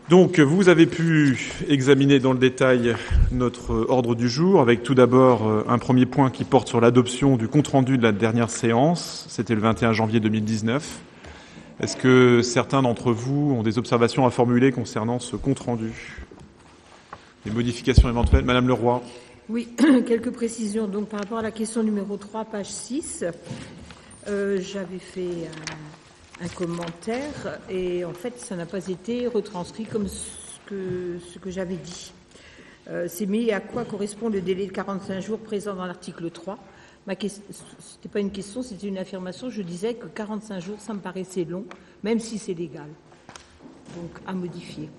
Donc, vous avez pu examiner dans le détail notre ordre du jour, avec tout d'abord un premier point qui porte sur l'adoption du compte-rendu de la dernière séance. C'était le 21 janvier 2019. Est-ce que certains d'entre vous ont des observations à formuler concernant ce compte-rendu? Des modifications éventuelles? Madame Leroy. Oui, quelques précisions. Donc, par rapport à la question numéro 3, page 6, j'avais fait un commentaire et en fait, ça n'a pas été retranscrit comme ce que j'avais dit. C'est mis à quoi correspond le délai de 45 jours présent dans l'article 3. Ce n'était pas une question, c'était une affirmation. Je disais que 45 jours, ça me paraissait long, même si c'est légal. Donc, à modifier.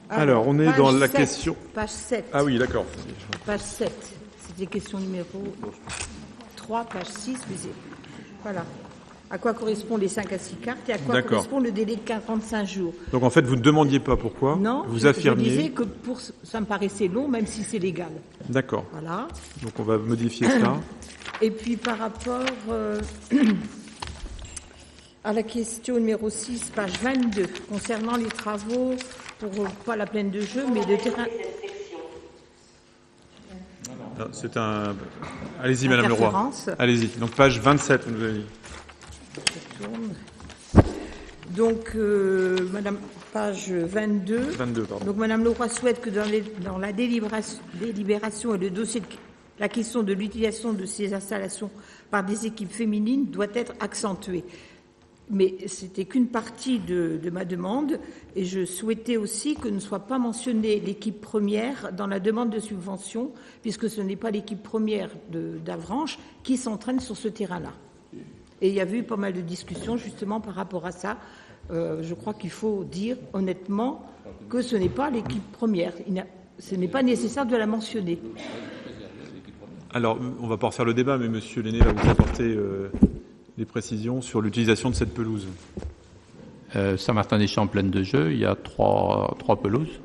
Alors, on est dans la 7, question... Page 7. Ah oui, d'accord. Page 7. C'était question numéro 3, page 6. Voilà. À quoi correspondent les 5 à 6 cartes et à quoi correspond le délai de 45 jours. Donc, en fait, vous ne demandiez pas pourquoi. Non, vous affirmiez... je disais que ça me paraissait long, même si c'est légal. D'accord. Voilà. Donc, on va modifier ça. Et puis, par rapport à la question numéro 6, page 22, concernant les travaux pour, pas la plaine de jeu, mais de terrain... C'est un... Allez-y, Madame Leroy. Allez-y. Donc, page 27, vous nous avez dit. Donc, page 22. 22, pardon. Donc, Madame Leroy souhaite que dans la délibération et le dossier de la question de l'utilisation de ces installations par des équipes féminines doit être accentuée. Mais c'était qu'une partie de ma demande et je souhaitais aussi que ne soit pas mentionnée l'équipe première dans la demande de subvention, puisque ce n'est pas l'équipe première d'Avranches qui s'entraîne sur ce terrain-là. Et il y a eu pas mal de discussions justement par rapport à ça. Je crois qu'il faut dire honnêtement que ce n'est pas l'équipe première. Ce n'est pas nécessaire de la mentionner. Alors, on va pas refaire le débat, mais Monsieur Lenné va vous apporter des précisions sur l'utilisation de cette pelouse. Saint-Martin-des-Champs, plaine de jeu, il y a trois pelouses.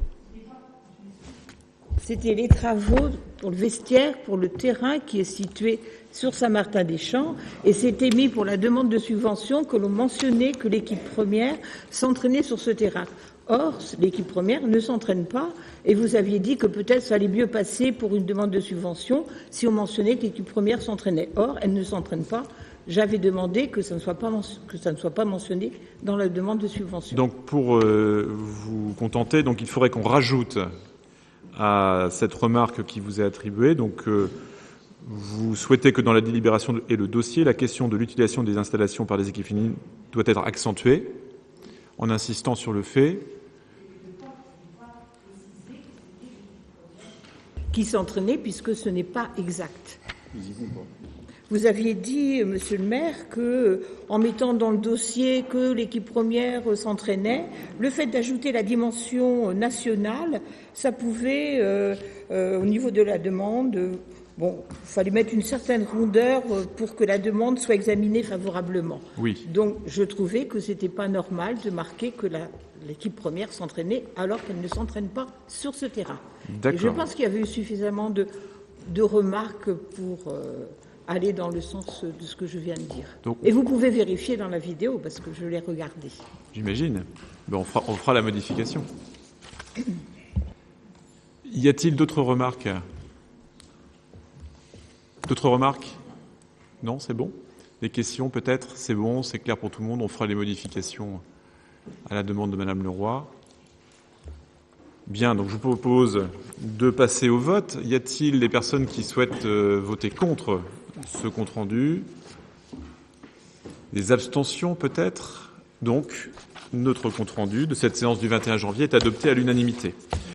C'était les travaux pour le vestiaire, pour le terrain qui est situé sur Saint-Martin-des-Champs, et c'était mis pour la demande de subvention que l'on mentionnait que l'équipe première s'entraînait sur ce terrain. Or, l'équipe première ne s'entraîne pas, et vous aviez dit que peut-être ça allait mieux passer pour une demande de subvention si on mentionnait que l'équipe première s'entraînait. Or, elle ne s'entraîne pas. J'avais demandé que ça ne soit pas mentionné dans la demande de subvention. Donc, pour vous contenter, donc il faudrait qu'on rajoute à cette remarque qui vous est attribuée. Donc, vous souhaitez que dans la délibération et le dossier, la question de l'utilisation des installations par des équipes féminines doit être accentuée, en insistant sur le fait qui s'entraînait, puisque ce n'est pas exact. Vous aviez dit, Monsieur le maire, que en mettant dans le dossier que l'équipe première s'entraînait, le fait d'ajouter la dimension nationale, ça pouvait, au niveau de la demande, il fallait mettre une certaine rondeur pour que la demande soit examinée favorablement. Oui. Donc, je trouvais que c'était pas normal de marquer que l'équipe première s'entraînait alors qu'elle ne s'entraîne pas sur ce terrain. D'accord. Et je pense qu'il y avait eu suffisamment de remarques pour aller dans le sens de ce que je viens de dire. Donc, et vous pouvez vérifier dans la vidéo, parce que je l'ai regardée. J'imagine. On fera la modification. Y a-t-il d'autres remarques? D'autres remarques? Non, c'est bon? Des questions peut-être? C'est bon, c'est clair pour tout le monde. On fera les modifications à la demande de Madame Leroy. Bien, donc je vous propose de passer au vote. Y a-t-il des personnes qui souhaitent voter contre ce compte-rendu? Des abstentions peut-être? Donc, notre compte-rendu de cette séance du 21 janvier est adopté à l'unanimité.